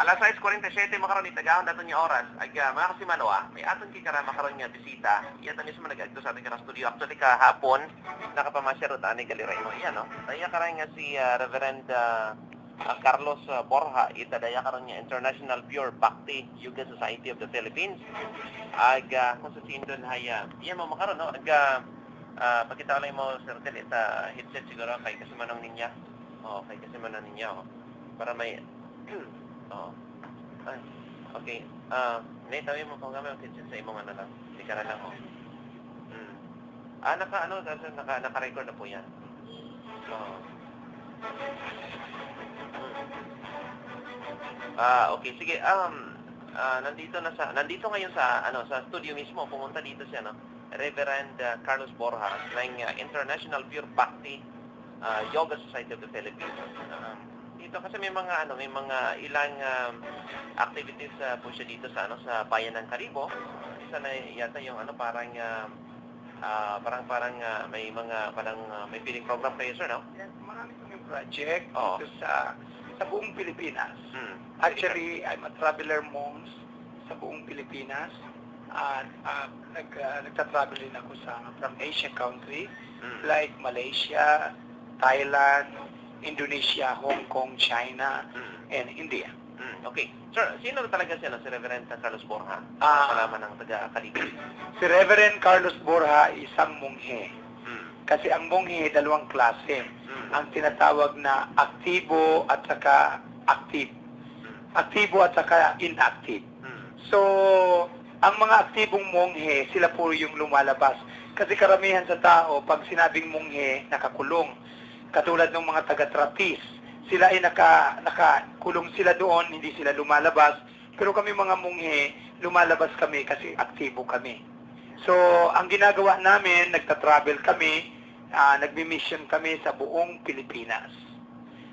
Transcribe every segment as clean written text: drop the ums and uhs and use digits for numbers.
Alas 6:47 makaron itagahon daton niya oras. Ag mga kasimanoa, may aton kikara makaron nga bisita. Iya mismo nag-agto sa ating kara studio. Actually kahapon nakapamasya ro ani galira mo. Iya no. Daya karon nga si Reverend Carlos Borja itadaya karon nga International Pure Bhakti Yoga Society of the Philippines. Ag kung sa sindon haya. Iya mo makaron no. Ag pakita lang mo sir Tel ita headset siguro kay kasimanong ninya. Oh, kay kasimanong ninya oh. Para may oh. Ay, okay. Naitawi mo kung gamay ang kitchen sa imong ano lang. Hindi ka na lang, oh. Naka-record na po yan. Oh. Okay, sige. Nandito ngayon sa studio mismo, pumunta dito si Reverend Carlos Borja ng International Pure Bhakti Yoga Society of the Philippines. Dito kasi may mga ilang activities po siya dito sa bayan ng Karibo. Isa na yata yung parang may feeding program kayo sir, no? Yes, marami kaming project Oo. dito sa buong Pilipinas. Actually, I'm a traveler monk sa buong Pilipinas. At nagta-travel din ako from Asian countries like Malaysia, Thailand, Indonesia, Hong Kong, China, and India. Okay. Sir, sino talaga siya, si Reverend Carlos Borja? Palaman ng taga-Kalibo. Si Reverend Carlos Borja, isang monghe. Kasi ang monghe, dalawang klase. Ang tinatawag na aktibo at saka active. Aktibo at saka inactive. So, ang mga aktibong monghe, sila po yung lumalabas. Kasi karamihan sa tao, pag sinabing monghe, nakakulong. Katulad ng mga taga-trapis, sila ay nakakulong sila doon, hindi sila lumalabas. Pero kami mga munghe, lumalabas kami kasi aktibo kami. So, ang ginagawa namin, nagta-travel kami, nagmi-mission kami sa buong Pilipinas.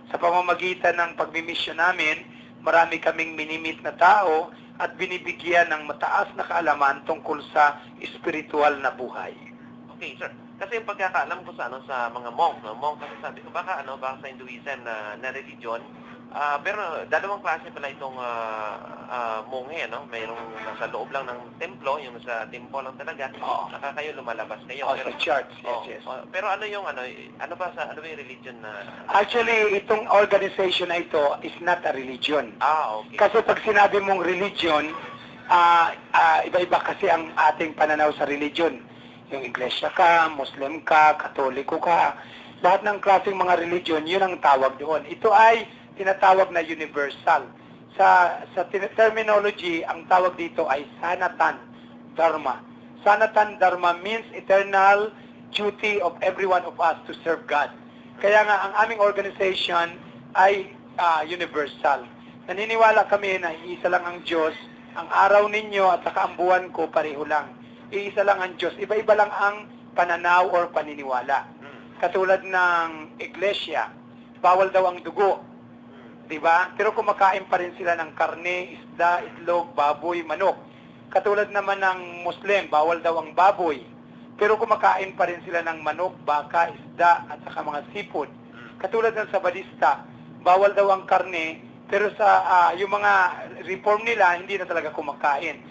Sa pamamagitan ng pagmi-mission namin, marami kaming minimit na tao at binibigyan ng mataas na kaalaman tungkol sa spiritual na buhay. Okay, sir. Kasi yung pagkakaalam ko sa mga monk, no? Monk kasi sabi ko baka sa Hinduism na religion, pero dalawang klase pala itong monghe, no? Mayroong nasa loob lang ng templo, yung sa temple lang talaga. Saka kayo lumalabas kayo. Sa church, yes. Pero ano yung ba yung religion na Actually, itong organization na ito is not a religion. okay. Kasi pag sinabi mong religion, iba-iba kasi ang ating pananaw sa religion. Yung iglesia ka, Muslim ka, Katoliko ka, lahat ng klaseng mga religion, yun ang tawag doon. Ito ay tinatawag na universal. Sa terminology, ang tawag dito ay Sanatan Dharma. Sanatan Dharma means eternal duty of every one of us to serve God. Kaya nga, ang aming organization ay universal. Naniniwala kami na iisa lang ang Diyos, ang araw ninyo at saka ang buwan ko pareho lang. Iisa lang ang Diyos. Iba-iba lang ang pananaw or paniniwala. Katulad ng iglesia, bawal daw ang dugo. Diba? Pero kumakain pa rin sila ng karne, isda, itlog, baboy, manok. Katulad naman ng Muslim, bawal daw ang baboy. Pero kumakain pa rin sila ng manok, baka, isda, at saka mga seafood. Katulad ng Sabadista, bawal daw ang karne, pero sa yung mga reform nila, hindi na talaga kumakain.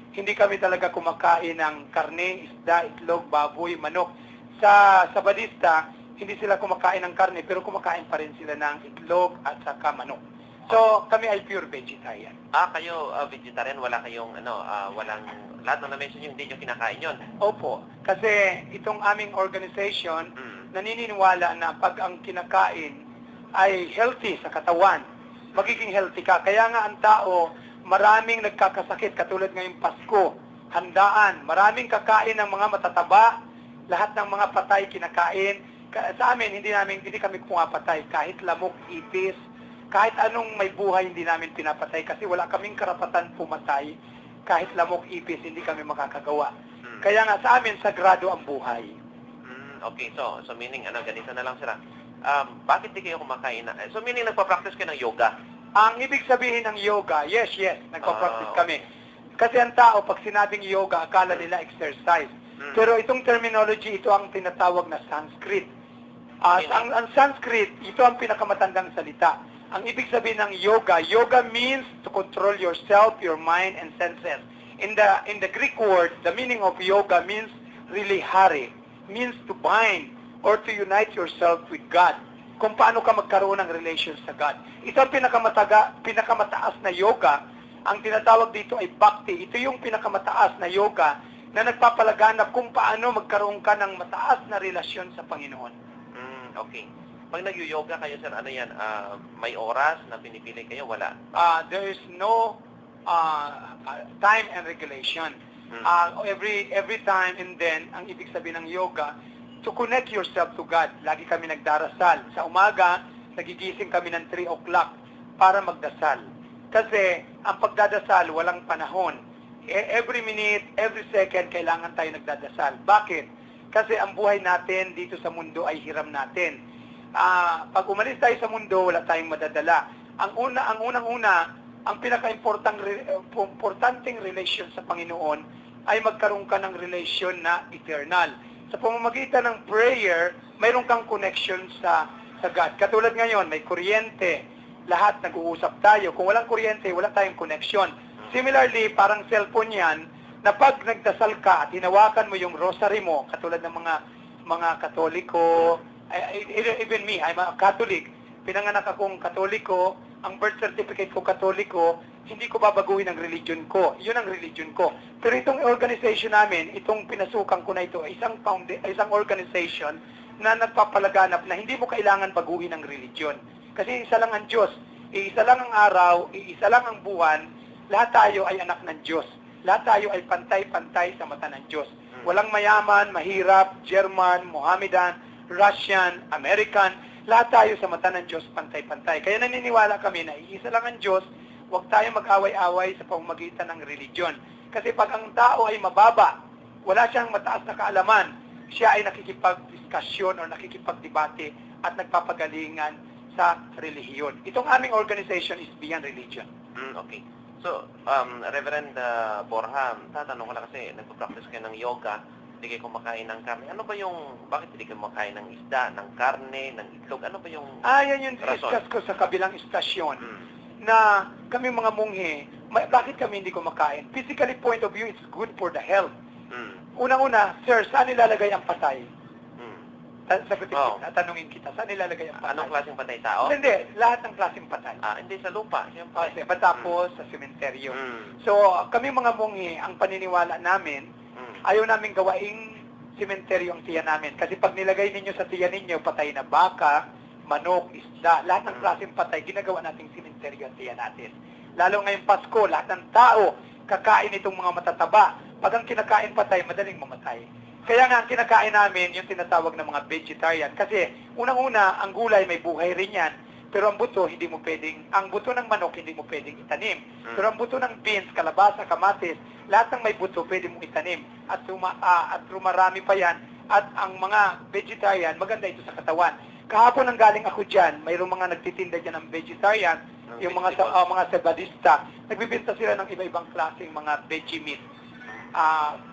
Hindi kami talaga kumakain ng karne, isda, itlog, baboy, manok. Sa Sabadista, hindi sila kumakain ng karne, pero kumakain pa rin sila ng itlog at saka manok. So, kami ay pure vegetarian. Kayo vegetarian, wala kayong walang lahat ng na-mention nyo, hindi nyo kinakain yun? Opo, kasi itong aming organization, naniniwala na pag ang kinakain ay healthy sa katawan, magiging healthy ka. Kaya nga ang tao, maraming nagkakasakit, katulad ngayong Pasko, handaan, maraming kakain ng mga matataba, lahat ng mga patay kinakain. Sa amin, hindi kami pumapatay, kahit lamok, ipis, kahit anong may buhay, hindi namin pinapatay kasi wala kaming karapatan pumatay, kahit lamok, ipis, hindi kami makakagawa. Kaya nga sa amin, sagrado ang buhay. Okay, so meaning, ganito na lang sila. Bakit di kayo kumakain na? So meaning, nagpa-practice kayo ng yoga? Ang ibig sabihin ng yoga, yes, nagpa-practice kami. Kasi ang tao, pag sinabing yoga, akala nila exercise. Pero itong terminology, ito ang tinatawag na Sanskrit. Ang Sanskrit, ito ang pinakamatandang salita. Ang ibig sabihin ng yoga means to control yourself, your mind, and senses. In the Greek word, the meaning of yoga means really hari, means to bind or to unite yourself with God. Kung paano ka magkaroon ng relation sa God. Isang pinakamataas na yoga, ang tinatawag dito ay bhakti. Ito yung pinakamataas na yoga na nagpapalaganap kung paano magkaroon ka ng mataas na relasyon sa Panginoon. Okay. Pag nag-yoga kayo, sir, ano yan? May oras na pinipili kayo? Wala. There is no time and regulation. Every time and then, ang ibig sabihin ng yoga, to connect yourself to God. Lagi kami nagdarasal. Sa umaga, nagigising kami ng 3 o'clock para magdasal. Kasi ang pagdadasal, walang panahon. Every minute, every second, kailangan tayo nagdadasal. Bakit? Kasi ang buhay natin dito sa mundo ay hiram natin. Pag umalis tayo sa mundo, wala tayong madadala. Ang unang-una, ang pinaka-importanting relation sa Panginoon ay magkaroon ka ng relation na eternal. Sa pamamagitan ng prayer, mayroon kang connection sa God. Katulad ngayon, may kuryente. Lahat nag-uusap tayo. Kung walang kuryente, wala tayong connection. Similarly, parang cellphone yan, na pag nagdasal ka at hinawakan mo yung rosary mo, katulad ng mga Katoliko, even me, I'm a Catholic. Pinanganak akong Katoliko, ang birth certificate ko Katoliko, hindi ko babaguhin ang religion ko. Yun ang religion ko. Pero itong organization namin, itong pinasukan ko na ito, isang organization na nagpapalaganap na hindi mo kailangan baguhin ang religion. Kasi isa lang ang Diyos, isa lang ang araw, isa lang ang buwan, lahat tayo ay anak ng Diyos. Lahat tayo ay pantay-pantay sa mata ng Diyos. Walang mayaman, mahirap, German, Mohammedan, Russian, American, lahat tayo sa mata ng Diyos pantay-pantay. Kaya naniniwala kami na iisa lang ang Diyos, huwag tayo mag-away-away sa pamamagitan ng religion. Kasi pag ang tao ay mababa, wala siyang mataas na kaalaman, siya ay nakikipag-diskusyon o nakikipag-debate at nagpapagalingan sa relihiyon. Itong aming organization is beyond religion. Okay. So, Reverend Borja, tatanong ko lang kasi nagpo-practice kayo ng yoga, hindi kayo kumakain ng karne. Ano ba yung, bakit hindi kayo kumakain ng isda, ng karne, ng itlog? Ano ba yung yan yung discuss ko sa kabilang istasyon. Na kami mga munghe, bakit kami hindi kumakain? Physically point of view, it's good for the health. Unang-una, sir, saan nilalagay ang patay? Tanungin kita, saan nilalagay ang patay? Anong klaseng patay tao? Hindi, lahat ng klaseng patay. Hindi sa lupa, siyempre. Tapos sa sementeryo. So, kami mga munghi, ang paniniwala namin, ayaw namin gawaing sementeryo ang tiyan namin. Kasi pag nilagay ninyo sa tiyan ninyo, patay na baka, manok, isda, lahat ng klaseng patay, ginagawa nating sementeryo ang tiyan natin. Lalo ngayong Pasko, lahat ng tao, kakain itong mga matataba. Pag ang kinakain patay, madaling mamatay. Kaya nga, ang kinakain namin, yung tinatawag na mga vegetarian. Kasi, unang-una, ang gulay may buhay rin yan. Pero ang buto, hindi mo pwedeng, ang buto ng manok, hindi mo pwedeng itanim. Pero ang buto ng beans, kalabasa, kamatis, lahat ng may buto, pwede mong itanim. At rumarami pa yan. At ang mga vegetarian, maganda ito sa katawan. Kahapon ang galing ako dyan, mayroong mga nagtitinda dyan ng vegetarian, yung mga sabadista, nagbibenta sila ng iba-ibang klaseng mga veggie meat.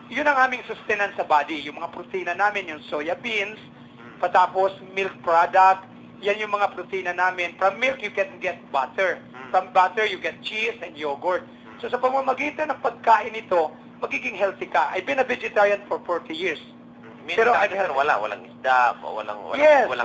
Yun ang aming sustenance sa body. Yung mga protina namin, yung soya beans, patapos milk product, yan yung mga protina namin. From milk, you can get butter. From butter, you get cheese and yogurt. So sa pamamagitan ng pagkain ito, magiging healthy ka. I've been a vegetarian for 40 years. Pero walang isda, walang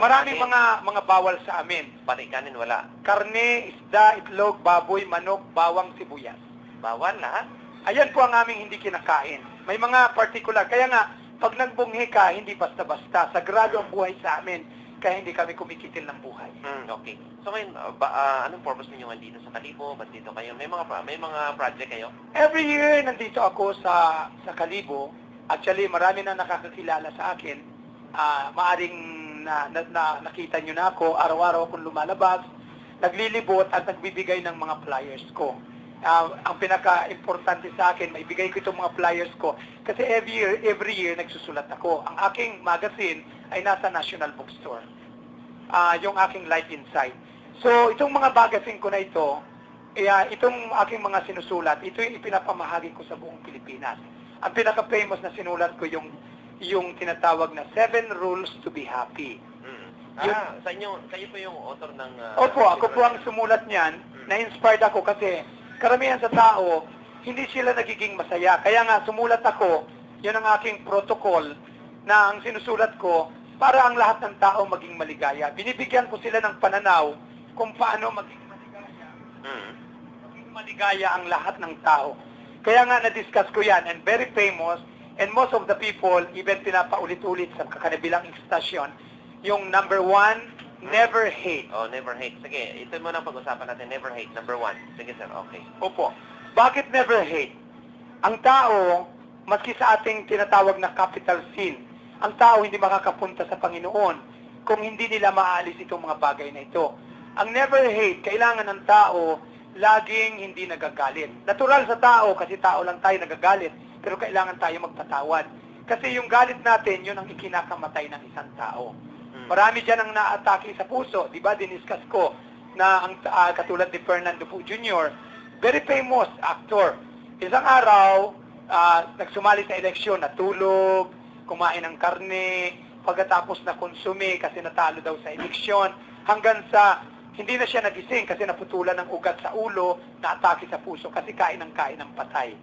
maraming kanin. mga bawal sa amin. Pati kanin wala. Karne, isda, itlog, baboy, manok, bawang, sibuyas. Bawal lahat? Ayan po ang aming hindi kinakain. May mga particular. Kaya nga, pag nagbunghi ka, hindi basta-basta. Sagrado ang buhay sa amin. Kaya hindi kami kumikitil ng buhay. Okay. So ngayon, anong purpose ninyo dito sa Kalibo? Ba't dito kayo? May mga project kayo? Every year, nandito ako sa Kalibo. Actually, marami na nakakakilala sa akin. Maaring nakita nyo na ako. Araw-araw akong lumalabas. Naglilibot at nagbibigay ng mga flyers ko. Ang pinaka-importante sa akin, maibigay ko itong mga flyers ko. Kasi every year nagsusulat ako. Ang aking magazine ay nasa National Bookstore. Yung aking Life Inside. So, itong mga magazine ko na ito, itong aking mga sinusulat, ito yung ipinapamahagi ko sa buong Pilipinas. Ang pinaka-famous na sinulat ko yung tinatawag na 7 Rules to be Happy. Sa inyo, kayo po yung author ng... Opo, ako po ang sumulat niyan. Na-inspired ako kasi karamihan sa tao, hindi sila nagiging masaya. Kaya nga, sumulat ako, yun ang aking protocol na ang sinusulat ko para ang lahat ng tao maging maligaya. Binibigyan ko sila ng pananaw kung paano maging maligaya. Maging maligaya ang lahat ng tao. Kaya nga na-discuss ko yan and very famous and most of the people even pinapaulit-ulit sa kakabilang istasyon yung number 1, never hate. Oh, never hate. Sige, ito muna ang pag-usapan natin. Never hate. Number 1. Sige, sir. Okay. Opo. Bakit never hate? Ang tao, maski sa ating tinatawag na capital sin, ang tao hindi makakapunta sa Panginoon kung hindi nila maalis itong mga bagay na ito. Ang never hate, kailangan ng tao laging hindi nagagalit. Natural sa tao, kasi tao lang tayo nagagalit, pero kailangan tayo magpatawad. Kasi yung galit natin, yun ang ikinakamatay ng isang tao. Marami dyan ang naatake sa puso. Di ba, diniscuss ko na ang katulad ni Fernando Fu Jr., very famous actor. Isang araw, nagsumali sa eleksyon, natulog, kumain ng karne, pagkatapos na konsumi kasi natalo daw sa eleksyon, hanggang sa hindi na siya nagising kasi naputulan ng ugat sa ulo, naatake sa puso kasi kain ng patay.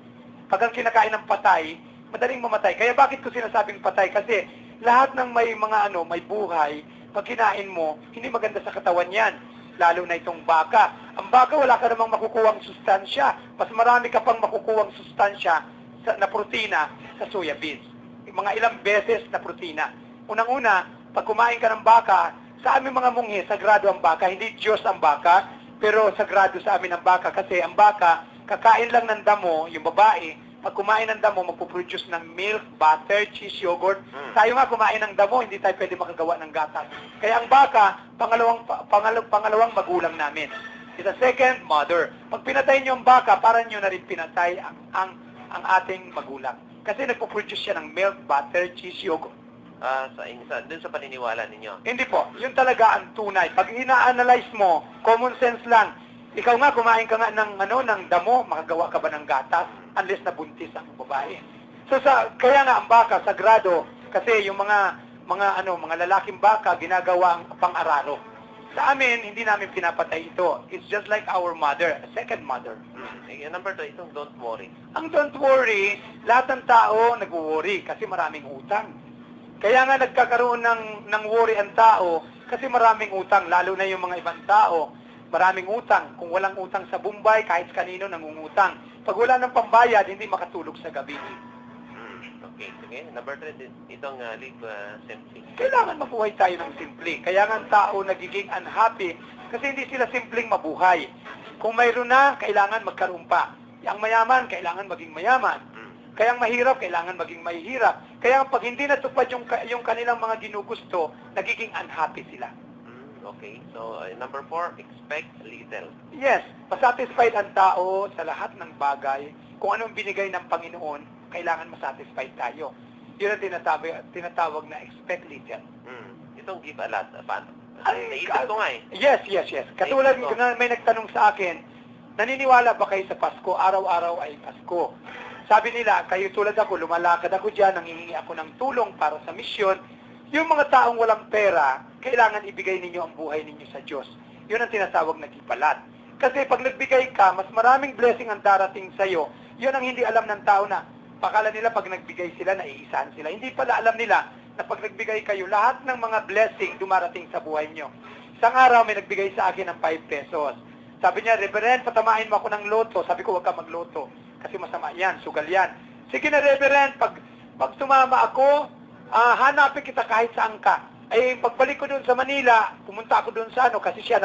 Pag ang kinakain ng patay, madaling mamatay. Kaya bakit ko sinasabing patay? Kasi lahat ng may buhay, pag kinain mo, hindi maganda sa katawan yan. Lalo na itong baka. Ang baka, wala ka namang makukuhang sustansya. Mas marami ka pang makukuhang sustansya na protina sa soya beans. Mga ilang beses na protina. Unang-una, pag kumain ka ng baka, sa aming mga munghi, sagrado ang baka. Hindi Diyos ang baka, pero sagrado sa amin ang baka. Kasi ang baka, kakain lang ng damo, yung babae, pag kumain ng damo, magpuproduce ng milk, butter, cheese, yogurt. Tayo nga kumain ng damo, hindi tayo pwede makagawa ng gatas. Kaya ang baka, pangalawang magulang namin. It's a second mother. Pag pinatay niyo ang baka, parang niyo na rin pinatay ang ating magulang. Kasi nagpo-produce siya ng milk, butter, cheese, yogurt. Dun sa paniniwala ninyo. Hindi po. Yun talaga ang tunay. Pag ina-analyze mo, common sense lang. Ikaw nga, kumain ka nga ng damo, makagawa ka ba ng gatas? Unless nabuntis ang babae. So kaya nga ang baka sagrado kasi yung mga lalaking baka ginagawa ang pang-araro. Sa amin hindi namin pinapatay ito. It's just like our mother, a second mother. Number 2, itong don't worry. Ang don't worry, lahat ng tao nag-worry kasi maraming utang. Kaya nga nagkakaroon ng worry ang tao kasi maraming utang, lalo na yung mga ibang tao. Maraming utang. Kung walang utang sa Bombay, kahit kanino nangungutang. Pag wala ng pambayad, hindi makatulog sa gabi. Okay, sige. Number 3, itong live simply. Kailangan mabuhay tayo ng simple. Kaya nga ang tao nagiging unhappy kasi hindi sila simpleng mabuhay. Kung mayroon na, kailangan magkaroon pa. Ang mayaman, kailangan maging mayaman. Kaya ang mahirap, kailangan maging mahirap. Kaya pag hindi natupad yung kanilang mga ginugusto, nagiging unhappy sila. Okay, so number 4, expect little. Yes, masatisfied ang tao sa lahat ng bagay. Kung anong binigay ng Panginoon, kailangan masatisfied tayo. Yun ang tinatawag na expect little. Itong give a lot. Paano? Ay, Naisip ko nga eh. Yes. Katulad na may nagtanong sa akin, naniniwala ba kayo sa Pasko? Araw-araw ay Pasko. Sabi nila, kayo tulad ako, lumalakad ako dyan, nangihingi ako ng tulong para sa misyon. Yung mga taong walang pera, kailangan ibigay ninyo ang buhay ninyo sa Diyos. Yun ang tinatawag na gipalat. Kasi pag nagbigay ka, mas maraming blessing ang darating sa'yo. Yun ang hindi alam ng tao na, pakala nila pag nagbigay sila, naiisahan sila. Hindi pala alam nila na pag nagbigay kayo, lahat ng mga blessing dumarating sa buhay nyo. Isang araw may nagbigay sa akin ng 5 pesos. Sabi niya, Reverend, patamain mo ako ng loto. Sabi ko, huwag ka magloto. Kasi masama yan, sugal yan. Sige na, Reverend, pag sumama ako, hanapin kita kahit saan ka. Ay, pagbalik ko doon sa Manila, pumunta ako doon sa kasi siya,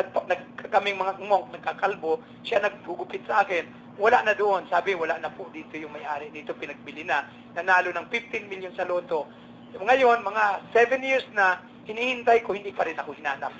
kaming mga monk, nagkakalbo, siya naggugupit sa akin. Wala na doon. Sabi, wala na po dito yung may-ari. Dito pinagbili na. Nanalo ng 15 million sa loto. Ngayon, mga 7 years na, hinihintay ko, hindi pa rin ako hinanap.